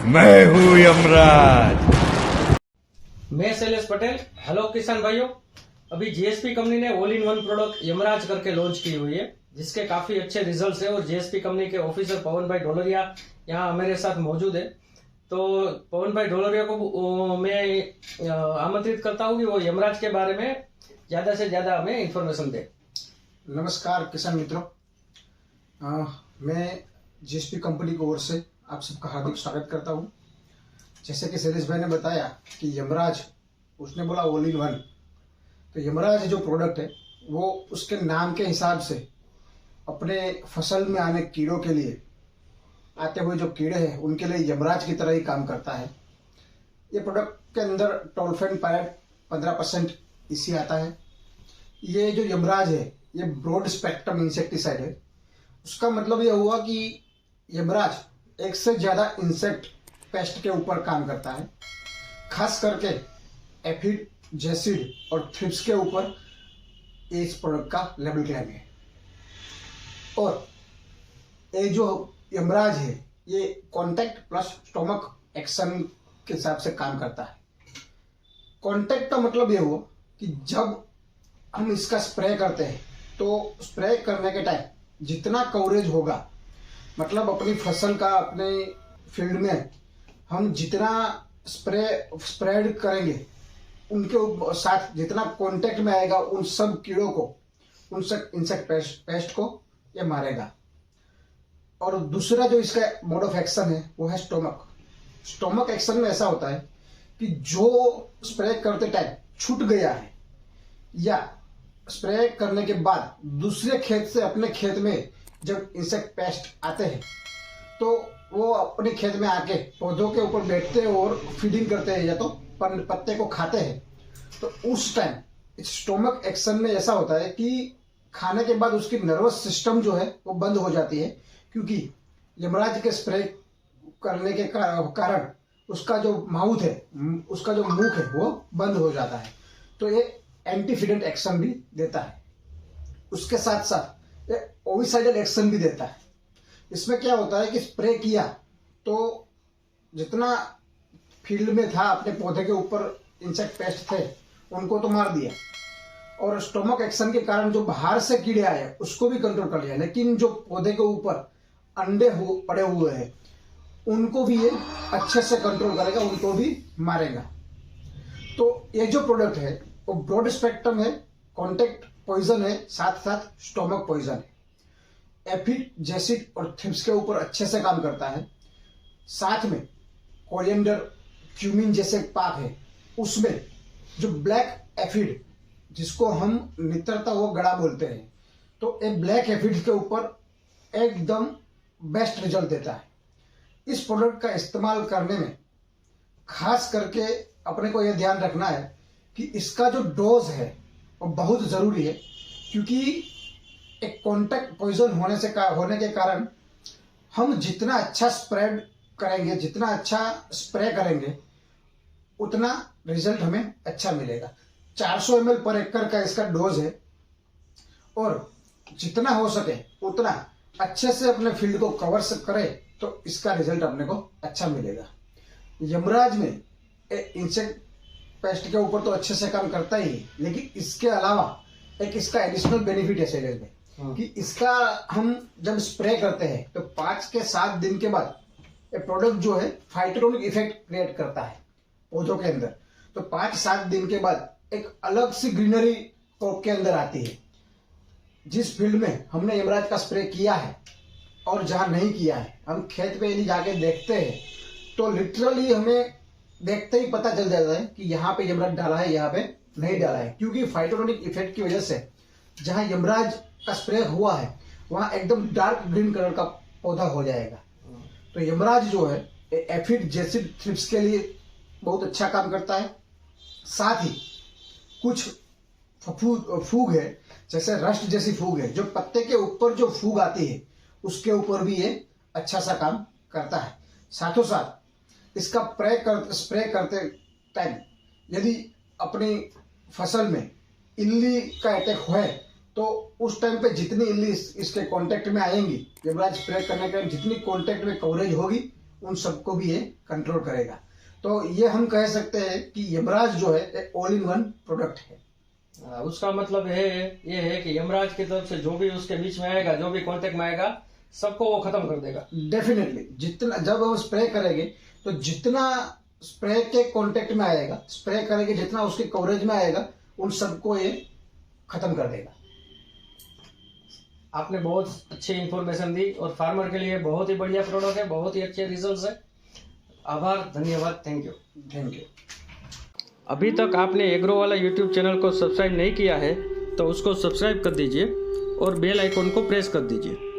मैं हूं यमराज। मैं शैलेश पटेल। हेलो किसान भाइयों, अभी जीएसपी कंपनी ने all in one product Yamraj करके लॉन्च की हुई है, जिसके काफी अच्छे रिजल्ट्स है। और जीएसपी कंपनी के ऑफिसर पवन भाई ढोलरिया यहाँ मेरे साथ मौजूद है। तो पवन भाई ढोलरिया को मैं आमंत्रित करता हूँ कि वो यमराज के बारे में ज्यादा से ज्यादा हमें इंफॉर्मेशन दे। नमस्कार किसान मित्रों, मैं जीएसपी कंपनी की ओर से आप सबका हार्दिक स्वागत करता हूं। जैसे कि शैलेश भाई ने बताया कि यमराज, उसने बोला ऑल इन वन, तो यमराज जो प्रोडक्ट है वो उसके नाम के हिसाब से अपने फसल में आने कीड़ों के लिए, आते हुए जो कीड़े हैं उनके लिए यमराज की तरह ही काम करता है। ये प्रोडक्ट के अंदर टोल्फेन पैरेट 15% इसी आता है। ये जो यमराज है ये ब्रॉड स्पेक्ट्रम इंसेक्टिसाइड है। उसका मतलब ये हुआ कि यमराज एक से ज्यादा इंसेक्ट पेस्ट के ऊपर काम करता है, खास करके एफिड, जेसिड और थ्रिप्स के ऊपर इस प्रोडक्ट का लेबल क्लेम है। और ये जो यमराज है ये कॉन्टैक्ट प्लस स्टोमक एक्शन के हिसाब से काम करता है। कॉन्टैक्ट का मतलब ये हुआ कि जब हम इसका स्प्रे करते हैं तो स्प्रे करने के टाइम जितना कवरेज होगा, मतलब अपनी फसल का अपने फील्ड में हम जितना स्प्रेड करेंगे उनके साथ जितना कांटेक्ट में आएगा उन सब कीड़ों को, उन सब इंसेक्ट पेस्ट को ये मारेगा। और दूसरा जो इसका मोड ऑफ एक्शन है वो है स्टोमक। स्टोमक एक्शन में ऐसा होता है कि जो स्प्रे करते टाइम छूट गया है या स्प्रे करने के बाद दूसरे खेत से अपने खेत में जब इंसेक्ट पेस्ट आते हैं तो वो अपने खेत में आके पौधों के ऊपर बैठते हैं और फीडिंग करते हैं या तो पत्ते को खाते हैं। तो उस टाइम इस स्टोमक एक्शन में ऐसा होता है कि खाने के बाद उसकी नर्वस सिस्टम जो है वो बंद हो जाती है, क्योंकि यमराज के स्प्रे करने के कारण उसका जो माउथ है, उसका जो मुंह है वो बंद हो जाता है। तो ये एंटीफिडेंट एक्शन भी देता है। उसके साथ साथ ये ओविसाइडल एक्शन भी देता है। इसमें क्या होता है कि स्प्रे किया तो जितना फील्ड में था अपने पौधे के ऊपर इंसेक्ट पेस्ट थे उनको तो मार दिया, और स्टोमक एक्शन के कारण जो बाहर से कीड़े आए उसको भी कंट्रोल कर लिया, लेकिन जो पौधे के ऊपर अंडे पड़े हुए हैं उनको भी ये अच्छे से कंट्रोल करेगा, उनको भी मारेगा। तो ये जो प्रोडक्ट है वो ब्रॉड स्पेक्ट्रम है, कॉन्टैक्ट पॉइजन है, साथ साथ स्टोमक पॉइजन है। एफिड, जेसिड और थ्रिप्स के ऊपर अच्छे से काम करता है। साथ में कोरिएंडर, क्यूमिन जैसे पाक है उसमें जो ब्लैक एफिड, जिसको हम नित्रता वो गड़ा बोलते हैं, तो ये ब्लैक एफिड के ऊपर एकदम बेस्ट रिजल्ट देता है। इस प्रोडक्ट का इस्तेमाल करने में खास करके अपने को यह ध्यान रखना है कि इसका जो डोज है वो बहुत जरूरी है, क्योंकि एक कॉन्टैक्ट पॉइजन होने के कारण हम जितना अच्छा स्प्रेड करेंगे, जितना अच्छा स्प्रे करेंगे उतना रिजल्ट हमें अच्छा मिलेगा। 400 ml पर एकड़ का इसका डोज है, और जितना हो सके उतना अच्छे से अपने फील्ड को कवर करे तो इसका रिजल्ट अपने को अच्छा मिलेगा। यमराज में इंसेक्ट पेस्ट के ऊपर तो अच्छे से काम करता ही है, लेकिन इसके अलावा एक इसका एडिशनल बेनिफिट है शैलेश में, कि इसका हम जब स्प्रे करते हैं तो 5 के 7 दिन के बाद ये प्रोडक्ट जो है फाइटोटोनिक इफेक्ट क्रिएट करता है पौधों के अंदर। तो 5-7 दिन के बाद एक अलग सी ग्रीनरी क्रॉप के अंदर आती है। जिस फील्ड में हमने यमराज का स्प्रे किया है और जहां नहीं किया है, हम खेत पे यदि जाके देखते हैं तो लिटरली हमें देखते ही पता चल जाता है कि यहाँ पे यमराज डाला है, यहाँ पे नहीं डाला है, क्योंकि फाइटोटोनिक इफेक्ट की वजह से जहां यमराज का स्प्रे हुआ है वहां एकदम डार्क ग्रीन कलर का पौधा हो जाएगा। तो यमराज जो है एफिड, जेसिड, थ्रिप्स के लिए बहुत अच्छा काम करता है। साथ ही कुछ फूग है, जैसे रस्ट जैसी फूग है, जो पत्ते के ऊपर जो फूग आती है उसके ऊपर भी ये अच्छा सा काम करता है। साथों साथ इसका स्प्रे करते टाइम यदि अपनी फसल में इल्ली का अटैक है तो उस टाइम पे जितनी इल्ली इसके कांटेक्ट में आएंगी, यमराज स्प्रे करने के जितनी कांटेक्ट में कवरेज होगी उन सबको भी ये कंट्रोल करेगा। तो ये हम कह सकते हैं कि यमराज जो है एक ऑल इन वन प्रोडक्ट है। उसका मतलब ये है कि यमराज की तरफ से जो भी उसके बीच में आएगा, जो भी कांटेक्ट में आएगा, सबको वो खत्म कर देगा। डेफिनेटली जितना जब हम स्प्रे करेंगे तो जितना स्प्रे के कांटेक्ट में आएगा, स्प्रे करेंगे जितना उसके कवरेज में आएगा, उन सबको ये खत्म कर देगा। आपने बहुत अच्छी इन्फॉर्मेशन दी और फार्मर के लिए बहुत ही बढ़िया प्रोडक्ट है, बहुत ही अच्छे रिजल्ट्स है। आभार, धन्यवाद, थैंक यू। Thank you. अभी तक आपने एग्रो वाला यूट्यूब चैनल को सब्सक्राइब नहीं किया है तो उसको सब्सक्राइब कर दीजिए और बेल आइकॉन को प्रेस कर दीजिए।